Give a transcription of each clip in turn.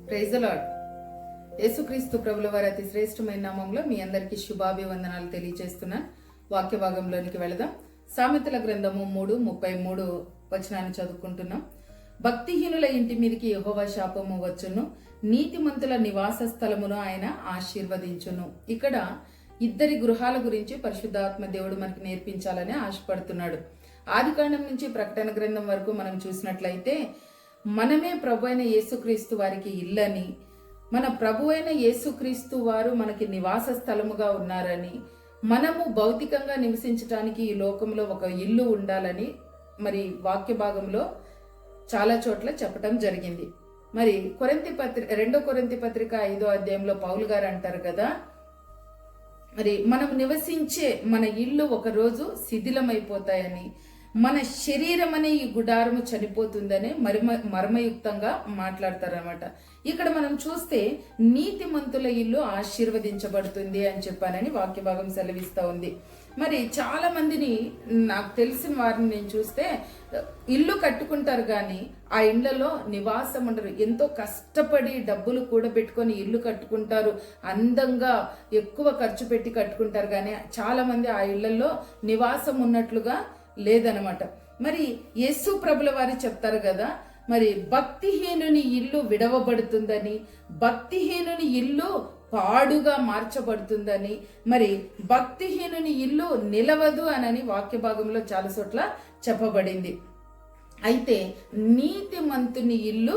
Praise the lord. యేసుక్రీస్తు ప్రభుల వారి అతి శ్రేష్టమైన నామంలో మీ అందరికీ శుభాభివందనాలు తెలియజేస్తున్నాను. వాక్య భాగంలోనికి వెళదాం. సామెతల గ్రంథము 3:33 వచనాన్ని చదువుకుంటున్నాం. భక్తిహీనుల ఇంటి మీదకి యెహోవా శాపము వచ్చును, నీతిమంతుల నివాస స్థలమును ఆయన ఆశీర్వదించును. ఇక్కడ ఇద్దరి గృహాల గురించి పరిశుద్ధాత్మ దేవుడు మనకి నేర్పించాలని ఆశపడుతున్నాడు. ఆదికాండం నుంచి ప్రకటన గ్రంథం వరకు మనం చూసినట్లయితే మనమే ప్రభు అయిన యేసుక్రీస్తు వారికి ఇల్లని, మన ప్రభు అయిన యేసుక్రీస్తు వారు మనకి నివాస స్థలముగా ఉన్నారని, మనము భౌతికంగా నివసించడానికి ఈ లోకంలో ఒక ఇల్లు ఉండాలని మరి వాక్య భాగంలో చాలా చోట్ల చెప్పటం జరిగింది. మరి 2 కొరింథీ పత్రిక 5వ అధ్యాయంలో పౌలు గారు అంటారు కదా, మరి మనం నివసించే మన ఇల్లు ఒక రోజు శిథిలమైపోతాయని, మన శరీరం అనే ఈ గుడారము చనిపోతుందని మర్మయుక్తంగా మాట్లాడతారనమాట. ఇక్కడ మనం చూస్తే నీతిమంతుల ఇల్లు ఆశీర్వదించబడుతుంది అని చెప్పానని వాక్య భాగం సెలవిస్తూ ఉంది. మరి చాలా మందిని నాకు తెలిసిన వారిని నేను చూస్తే ఇల్లు కట్టుకుంటారు కానీ ఆ ఇళ్లలో నివాసం ఉండరు. ఎంతో కష్టపడి డబ్బులు కూడబెట్టుకొని ఇల్లు కట్టుకుంటారు, అందంగా ఎక్కువ ఖర్చు పెట్టి కట్టుకుంటారు కానీ చాలా మంది ఆ ఇళ్లలో నివాసం ఉన్నట్లుగా లేదనమాట. మరి యేసు ప్రభుల వారు చెప్తారు కదా, మరి భక్తిహీనుని ఇల్లు విడవబడుతుందని, భక్తిహీనుని ఇల్లు పాడుగా మార్చబడుతుందని, మరి భక్తిహీనుని ఇల్లు నిలవదు అని వాక్య భాగంలో చాలా చోట్ల చెప్పబడింది. అయితే నీతిమంతుని ఇల్లు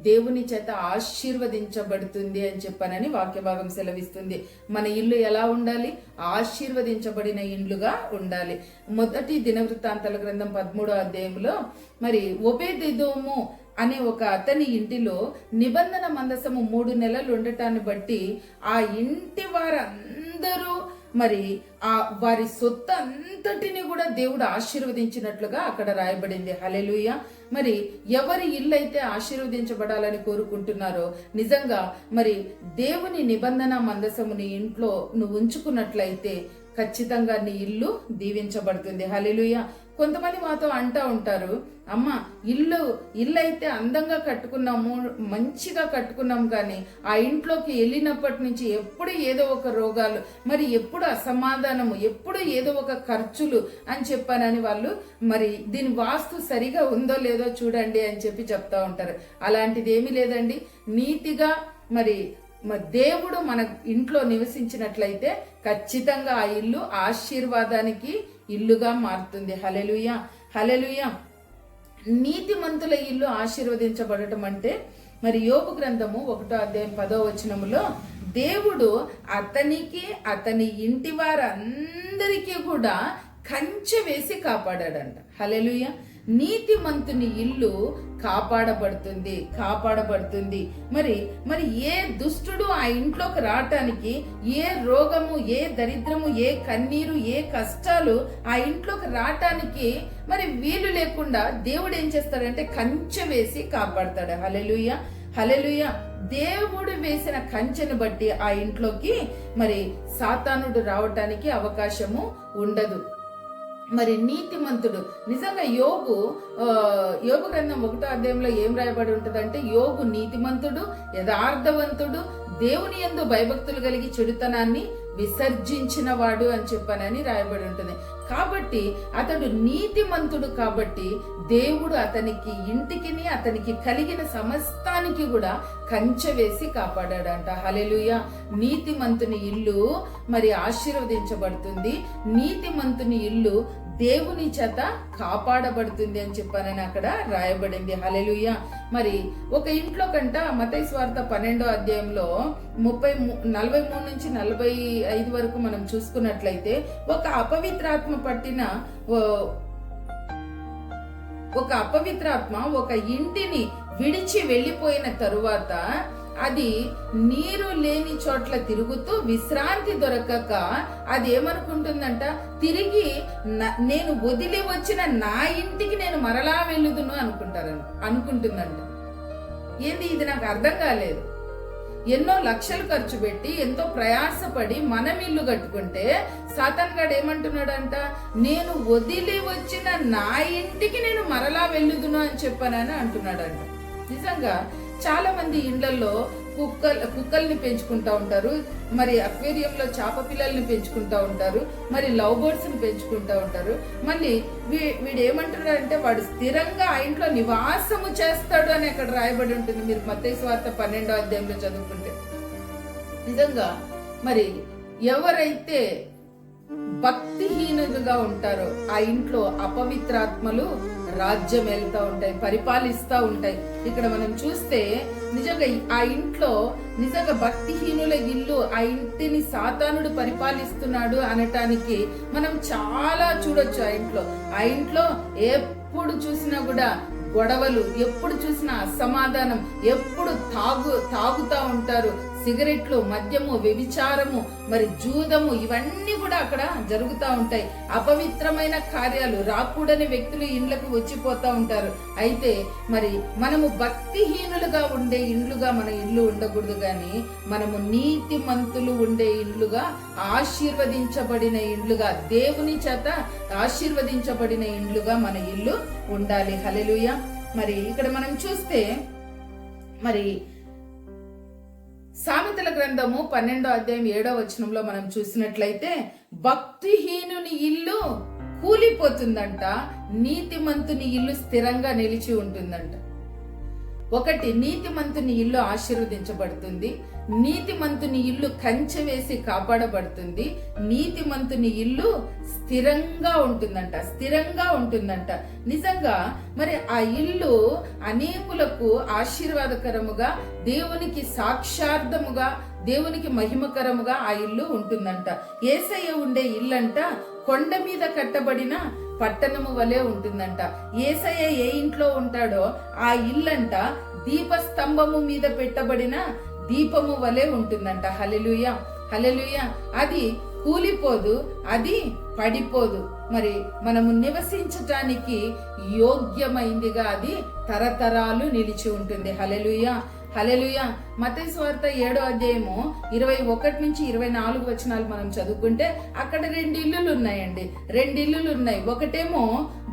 దేవుని చేత ఆశీర్వదించబడుతుంది అని చెప్పానని వాక్య భాగం సెలవిస్తుంది. మన ఇల్లు ఎలా ఉండాలి? ఆశీర్వదించబడిన ఇండ్లుగా ఉండాలి. మొదటి దినవృత్తాంతాల గ్రంథం 13వ అధ్యాయంలో మరి ఒబేదెదోము అనే ఒక అతని ఇంటిలో నిబంధన మందసము 3 నెలలు ఉండటాన్ని బట్టి ఆ ఇంటి వారందరూ మరి ఆ వారి సొత్తు అంతటిని కూడా దేవుడు ఆశీర్వదించినట్లుగా అక్కడ రాయబడింది. హల్లెలూయా. మరి ఎవరి ఇల్లు అయితే ఆశీర్వదించబడాలని కోరుకుంటున్నారో, నిజంగా మరి దేవుని నిబంధన మందసముని ఇంట్లో నువ్వు ఉంచుకున్నట్లయితే ఖచ్చితంగా నీ ఇల్లు దీవించబడుతుంది. హల్లెలూయా. కొంతమంది మాతో అంటూ ఉంటారు, అమ్మ ఇల్లు అయితే అందంగా కట్టుకున్నాము, మంచిగా కట్టుకున్నాం, కానీ ఆ ఇంట్లోకి వెళ్ళినప్పటి నుంచి ఎప్పుడు ఏదో ఒక రోగాలు, మరి ఎప్పుడు అసమాధానము, ఎప్పుడు ఏదో ఒక ఖర్చులు అని చెప్పానని వాళ్ళు మరి దీని వాస్తు సరిగా ఉందో లేదో చూడండి అని చెప్పి చెప్తా ఉంటారు. అలాంటిది ఏమీ లేదండి. నీతిగా మరి దేవుడు మన ఇంట్లో నివసించినట్లయితే ఖచ్చితంగా ఆ ఇల్లు ఆశీర్వాదానికి ఇల్లుగా మారుతుంది. హల్లెలూయా, హల్లెలూయా. నీతిమంతుల ఇల్లు ఆశీర్వదించబడటం అంటే మరి యోబు గ్రంథము 1వ అధ్యాయం 10వ వచనములో దేవుడు అతనికి అతని ఇంటి వారందరికీ కూడా కంచె వేసి కాపాడాడంట. హల్లెలూయా. నీతిమంతుని ఇల్లు కాపాడబడుతుంది. మరి ఏ దుష్టుడు ఆ ఇంట్లోకి రావటానికి, ఏ రోగము, ఏ దరిద్రము, ఏ కన్నీరు, ఏ కష్టాలు ఆ ఇంట్లోకి రావటానికి మరి వీలు లేకుండా దేవుడు ఏం చేస్తాడంటే కంచె వేసి కాపాడతాడు. హల్లెలూయా, హల్లెలూయా. దేవుడు వేసిన కంచెను బట్టి ఆ ఇంట్లోకి మరి సాతానుడు రావటానికి అవకాశము ఉండదు. మరి నీతిమంతుడు నిజంగా యోగు గ్రంథం 1వ అధ్యాయంలో ఏం రాయబడి ఉంటుందంటే, యోగు నీతిమంతుడు, యథార్థవంతుడు, దేవుని యందు భయభక్తులు కలిగి చెడుతనాన్ని విసర్జించిన వాడు అని చెప్పానని రాయబడి ఉంటుంది. కాబట్టి అతడు నీతిమంతుడు కాబట్టి దేవుడు అతనికి ఇంటికిని అతనికి కలిగిన సమస్తానికి కూడా కంచె వేసి కాపాడాడంట. హల్లెలూయా. నీతిమంతుని ఇల్లు మరి ఆశీర్వదించబడుతుంది, నీతిమంతుని ఇల్లు దేవుని చేత కాపాడబడుతుంది అని చెప్పానని అక్కడ రాయబడింది. హల్లెలూయా. మరి ఒక ఇంట్లో కంట మత్తయి సువార్త 12వ అధ్యాయంలో 43 నుంచి 45 వరకు మనం చూసుకున్నట్లయితే ఒక అపవిత్రాత్మ ఒక ఇంటిని విడిచి వెళ్ళిపోయిన తరువాత అది నీరు లేని చోట్ల తిరుగుతూ విశ్రాంతి దొరకక అది ఏమనుకుంటుందంట, తిరిగి నేను వదిలి వచ్చిన నా ఇంటికి నేను మరలా వెళ్ళుదును అనుకుంటుందంట. ఏంది ఇది? నాకు అర్థం కాలేదు. ఎన్నో లక్షలు ఖర్చు పెట్టి ఎంతో ప్రయాసపడి మనం ఇల్లు కట్టుకుంటే సాతాన్ గాడు ఏమంటున్నాడంట, నేను వదిలి వచ్చిన నా ఇంటికి నేను మరలా వెళ్ళుదును అని చెప్పానని అంటున్నాడంట. నిజంగా చాలా మంది ఇండ్లలో కుక్కల్ని పెంచుకుంటా ఉంటారు, మరి అక్వేరియంలో చేప పిల్లల్ని పెంచుకుంటా ఉంటారు, మరి లవ్ బర్డ్స్ ని పెంచుకుంటా ఉంటారు. మళ్ళీ వీడు ఏమంటున్నాడు అంటే వాడు స్థిరంగా ఆ ఇంట్లో నివాసము చేస్తాడు అని అక్కడ రాయబడి ఉంటుంది. మీరు మత్తయి సువార్త 12వ అధ్యాయంలో చదువుకుంటే నిజంగా మరి ఎవరైతే భక్తిహీనులుగా ఉంటారో ఆ ఇంట్లో అపవిత్రాత్మలు రాజ్యం వెళ్తా ఉంటాయి, పరిపాలిస్తా ఉంటాయి. ఇక్కడ మనం చూస్తే నిజంగా ఆ ఇంట్లో నిజంగా భక్తిహీనుల ఇల్లు, ఆ ఇంటిని సాతానుడు పరిపాలిస్తున్నాడు అనటానికి మనం చాలా చూడొచ్చు. ఆ ఇంట్లో ఎప్పుడు చూసినా కూడా గొడవలు, ఎప్పుడు చూసినా అసమాధానం, ఎప్పుడు తాగుతా ఉంటారు. సిగరెట్లు, మద్యము, వ్యభిచారము, మరి జూదము, ఇవన్నీ కూడా అక్కడ జరుగుతూ ఉంటాయి. అపవిత్రమైన కార్యాలు, రాకూడని వ్యక్తులు ఇండ్లకు వచ్చిపోతా ఉంటారు. అయితే మరి మనము భక్తిహీనులుగా ఉండే ఇండ్లుగా మన ఇల్లు ఉండకూడదు, గాని మనము నీతిమంతులు ఉండే ఇండ్లుగా, ఆశీర్వదించబడిన ఇండ్లుగా, దేవుని చేత ఆశీర్వదించబడిన ఇండ్లుగా మన ఇల్లు ఉండాలి. హల్లెలూయా. మరి ఇక్కడ మనం చూస్తే మరి సామెతల గ్రంథము 12వ అధ్యాయం 7వ వచనంలో మనం చూసినట్లయితే భక్తిహీనుని ఇల్లు కూలిపోతుందంట, నీతిమంతుని ఇల్లు స్థిరంగా నిలిచి ఉంటుందంట. ఒకటి, నీతిమంతుని ఇల్లు ఆశీర్వదించబడుతుంది, నీతిమంతుని ఇల్లు కంచె వేసి కాపాడబడుతుంది, నీతిమంతుని ఇల్లు స్థిరంగా ఉంటుందంట. నిజంగా మరి ఆ ఇల్లు అనేకులకు ఆశీర్వాదకరముగా, దేవునికి సాక్షార్థముగా, దేవునికి మహిమకరముగా ఆ ఇల్లు ఉంటుందంట. యేసయ్య ఉండే ఇల్లంట కొండ మీద కట్టబడిన పట్టణము వలె ఉంటుందంట. యేసయ్య ఏ ఇంట్లో ఉంటాడో ఆ ఇల్లంట దీపస్తంభము మీద పెట్టబడిన దీపము వలె ఉంటుందంట. హల్లెలూయా, హల్లెలూయా. అది కూలిపోదు, అది పడిపోదు. మరి మనము నివసించటానికి యోగ్యమైందిగా అది తరతరాలు నిలిచి ఉంటుంది. హల్లెలూయా, హల్లెలూయా. మత్తయి సువార్త 7వ అధ్యాయము 21 నుంచి 24 వచనాలు మనం చదువుకుంటే అక్కడ 2 ఇల్లులు ఉన్నాయండి. 2 ఇల్లులు ఉన్నాయి. ఒకటేమో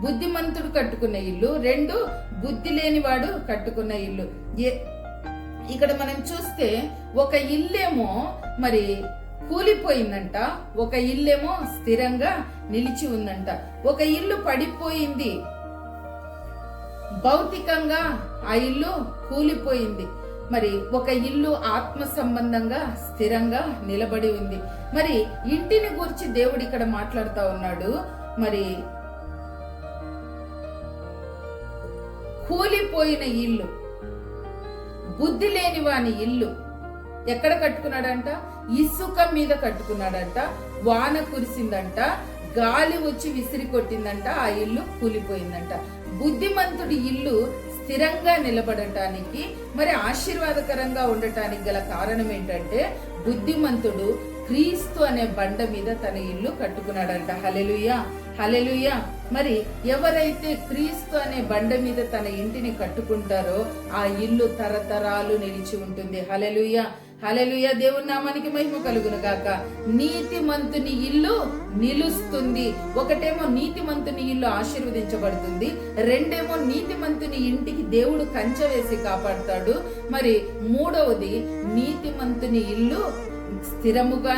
బుద్ధిమంతుడు కట్టుకున్న ఇల్లు, 2 బుద్ధి లేనివాడు కట్టుకున్న ఇల్లు. ఇక్కడ మనం చూస్తే ఒక ఇల్లేమో మరి కూలిపోయిందంట, ఒక ఇల్లేమో స్థిరంగా నిలిచి ఉందంట. ఒక ఇల్లు పడిపోయింది, భౌతికంగా ఆ ఇల్లు కూలిపోయింది. మరి ఒక ఇల్లు ఆత్మ సంబంధంగా స్థిరంగా నిలబడి ఉంది. మరి ఇంటిని గురించి దేవుడు ఇక్కడ మాట్లాడుతా ఉన్నాడు. మరి కూలిపోయిన ఇల్లు, బుద్ధి లేని వాని ఇల్లు ఎక్కడ కట్టుకున్నాడంట? ఇసుక మీద కట్టుకున్నాడంట. వాన కురిసిందంట, గాలి వచ్చి విసిరి కొట్టిందంట, ఆ ఇల్లు కూలిపోయిందంట. బుద్ధిమంతుడి ఇల్లు స్థిరంగా నిలబడటానికి, మరి ఆశీర్వాదకరంగా ఉండటానికి గల కారణం ఏంటంటే బుద్ధిమంతుడు క్రీస్తు అనే బండ మీద తన ఇల్లు కట్టుకున్నాడంట. హల్లెలూయా, హల్లెలూయా. మరి ఎవరైతే క్రీస్తు అనే బండ మీద తన ఇంటిని కట్టుకుంటారో ఆ ఇల్లు తరతరాలు నిలిచి ఉంటుంది. హల్లెలూయా, హల్లెలూయా. దేవుని నామానికి మహిమ కలుగును గాక. నీతిమంతుని ఇల్లు నిలుస్తుంది. ఒకటేమో నీతిమంతుని ఇల్లు ఆశీర్వదించబడుతుంది, రెండేమో నీతిమంతుని ఇంటికి దేవుడు కంచె వేసి కాపాడుతాడు. మరి మూడవది నీతిమంతుని ఇల్లు స్థిరముగా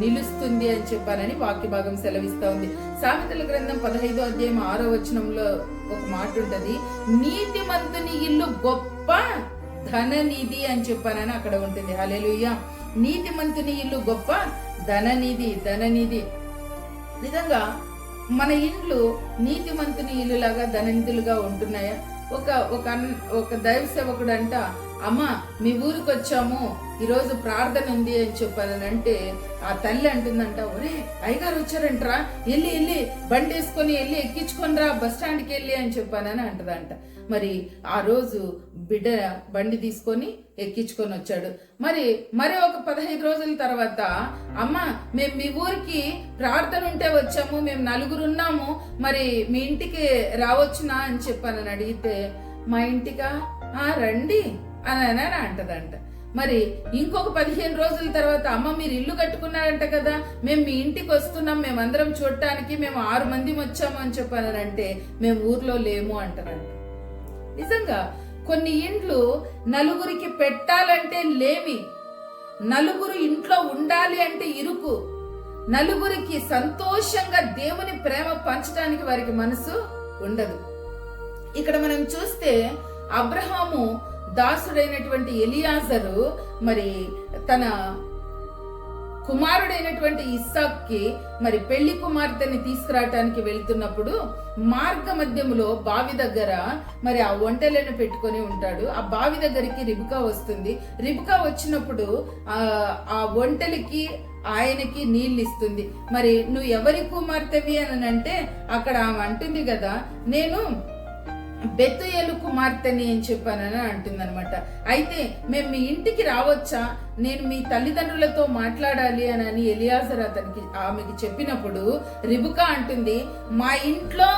నిలుస్తుంది అని చెప్పానని వాక్య భాగం సెలవిస్తా ఉంది. సామెతల గ్రంథం 15వ అధ్యాయం 6వ వచనంలో ఒక మాట ఉంటది, నీతిమంతుని ఇల్లు గొప్ప ధననిధి అని చెప్పానని అక్కడ ఉంటుంది. హల్లెలూయా. నీతిమంతుని ఇల్లు గొప్ప ధననిధి. నిజంగా మన ఇండ్లు నీతిమంతుని ఇల్లు లాగా ధననిధులుగా ఉంటున్నాయా? ఒక దైవ సేవకుడు అంట, అమ్మా మీ ఊరికి వచ్చాము, ఈరోజు ప్రార్థన ఉంది అని చెప్పానంటే ఆ తల్లి అంటుందంట, ఒరే అయ్యగారు వచ్చారంటరా, వెళ్ళి బండి వేసుకొని వెళ్ళి ఎక్కించుకొని రా బస్ స్టాండ్కి వెళ్ళి అని చెప్పానని అంటదంట. మరి ఆ రోజు బిడ్డ బండి తీసుకొని ఎక్కించుకొని వచ్చాడు. మరి ఒక 15 రోజుల తర్వాత, అమ్మ మేము మీ ఊరికి ప్రార్థన ఉంటే వచ్చాము, మేము 4 ఉన్నాము, మరి మీ ఇంటికి రావచ్చునా అని చెప్పానని అడిగితే, మా ఇంటికా రండి అని అంటదంట. మరి ఇంకొక 15 రోజుల తర్వాత, అమ్మ మీరు ఇల్లు కట్టుకున్నారంట కదా, మేము మీ ఇంటికి వస్తున్నాం, మేమందరం చూడటానికి, మేము 6 మంది వచ్చాము అని చెప్పానంటే, మేము ఊర్లో లేము అంటారంట. నిజంగా కొన్ని ఇండ్లు నలుగురికి పెట్టాలంటే లేమి, నలుగురు ఇంట్లో ఉండాలి అంటే ఇరుకు, నలుగురికి సంతోషంగా దేవుని ప్రేమ పంచడానికి వారికి మనసు ఉండదు. ఇక్కడ మనం చూస్తే అబ్రహాము దాసుడైనటువంటి ఎలియాజరు మరి తన కుమారుడైనటువంటి ఇస్సాక్కి మరి పెళ్లి కుమార్తెని తీసుకురావటానికి వెళ్తున్నప్పుడు మార్గ మధ్యములో బావి దగ్గర మరి ఆ ఒంటెలను పెట్టుకొని ఉంటాడు. ఆ బావి దగ్గరికి రిబికా వస్తుంది. రిబికా వచ్చినప్పుడు ఆ ఒంటెలకి ఆయనకి నీళ్ళు ఇస్తుంది. మరి నువ్వు ఎవరి కుమార్తెవి అని అంటే అక్కడ ఆమె అంటుంది కదా, నేను బెతుయేలు కుమార్తెని అని చెప్పానని అంటుందన్నమాట. అయితే మేము మీ ఇంటికి రావచ్చా, నేను మీ తల్లిదండ్రులతో మాట్లాడాలి అని ఎలియాజర్ ఆమెకి చెప్పినప్పుడు రిబికా అంటుంది, మా ఇంట్లో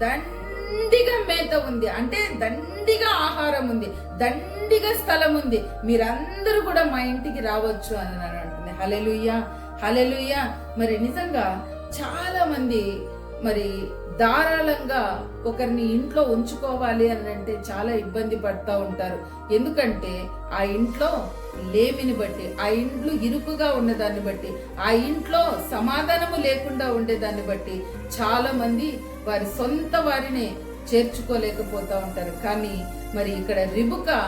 దండిగా మేత ఉంది, అంటే దండిగా ఆహారం ఉంది, దండిగా స్థలం ఉంది, మీరందరూ కూడా మా ఇంటికి రావచ్చు అని అంటుంది. హల్లెలూయా, హల్లెలూయా. మరి నిజంగా చాలా మంది మరి ధారాళంగా ఒకరిని ఇంట్లో ఉంచుకోవాలి అని అంటే చాలా ఇబ్బంది పడుతూ ఉంటారు. ఎందుకంటే ఆ ఇంట్లో లేమిని బట్టి, ఆ ఇంట్లో ఇరుకుగా ఉన్నదాన్ని బట్టి, ఆ ఇంట్లో సమాధానము లేకుండా ఉండేదాన్ని బట్టి చాలా మంది వారి సొంత వారిని చేర్చుకోలేకపోతా ఉంటారు. కానీ మరి ఇక్కడ రిబికా,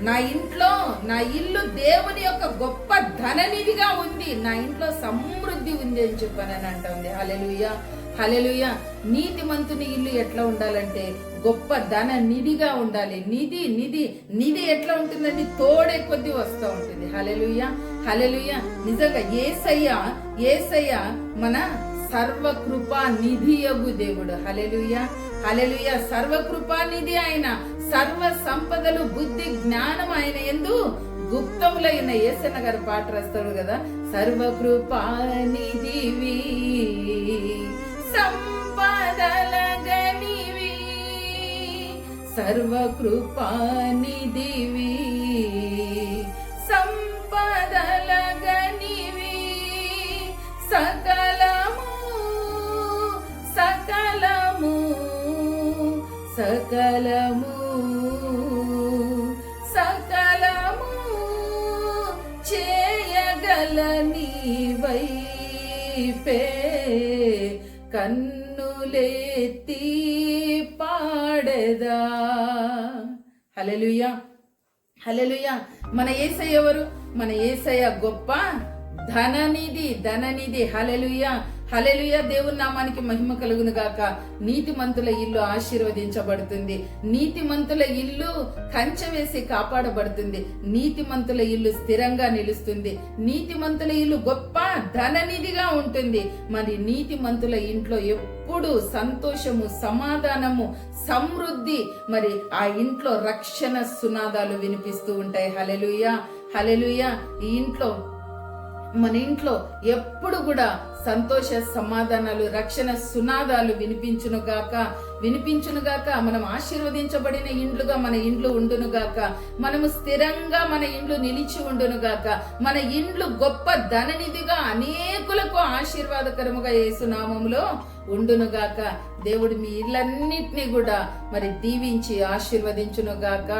నా ఇంట్లో నా ఇల్లు దేవుని యొక్క గొప్ప ధననిధిగా ఉంది, నా ఇంట్లో సమృద్ధి ఉంది అని చెప్పానని అంటుంది. హల్లెలూయా, హల్లెలూయా. నీతిమంతుని ఇల్లు ఎట్లా ఉండాలంటే గొప్ప ధన నిధిగా ఉండాలి. నిధి నిధి నిధి ఎట్లా ఉంటుందండి, తోడే కొద్ది వస్తూ ఉంటుంది. హల్లెలూయా, హల్లెలూయా. నిజంగా యేసయ్య మన సర్వకృపా నిధియగు దేవుడు. హల్లెలూయా, హల్లెలూయా. సర్వకృపా నిధి ఆయన, సర్వ సంపదలు బుద్ధి జ్ఞానం ఆయన యందు గుప్తములైన యేసన్న గారు పాట రాస్తాడు కదా, సర్వకృపా నిధివి సంపదల గనివి, సర్వకృపా నిధివి సంపదల గనివి, సకలము సకలము సకలము సకలము చేయగల నీవైపే కన్నులెత్తి పాడెదా. హల్లెలూయా, హల్లెలూయా. మన యేసయ్య ఎవరు? మన యేసయ్య గొప్ప ధననిధి, ధననిధి. హల్లెలూయా, హల్లెలూయా. దేవుని నామానికి మహిమ కలుగును గాక. నీతిమంతుల ఇల్లు ఆశీర్వదించబడుతుంది. నీతిమంతుల ఇల్లు కంచె వేసి కాపాడబడుతుంది. నీతిమంతుల ఇల్లు స్థిరంగా నిలుస్తుంది. నీతిమంతుల ఇల్లు గొప్ప ధననిధిగా ఉంటుంది. మరి నీతిమంతుల ఇంట్లో ఎప్పుడు సంతోషము, సమాధానము, సమృద్ధి, మరి ఆ ఇంట్లో రక్షణ సునాదాలు వినిపిస్తూ ఉంటాయి. హల్లెలూయా, హల్లెలూయా. ఈ ఇంట్లో, మన ఇంట్లో ఎప్పుడు కూడా సంతోష సమాధానాలు, రక్షణ సునాదాలు వినిపించునుగాక. మనం ఆశీర్వదించబడిన ఇండ్లుగా మన ఇండ్లు ఉండునుగాక. మనము స్థిరంగా మన ఇండ్లు నిలిచి ఉండునుగాక. మన ఇండ్లు గొప్ప ధననిధిగా అనేకులకు ఆశీర్వాదకరముగా యేసు నామములో ఉండునుగాక. దేవుడు మీ ఇళ్ళన్నిటినీ కూడా మరి దీవించి ఆశీర్వదించునుగాక.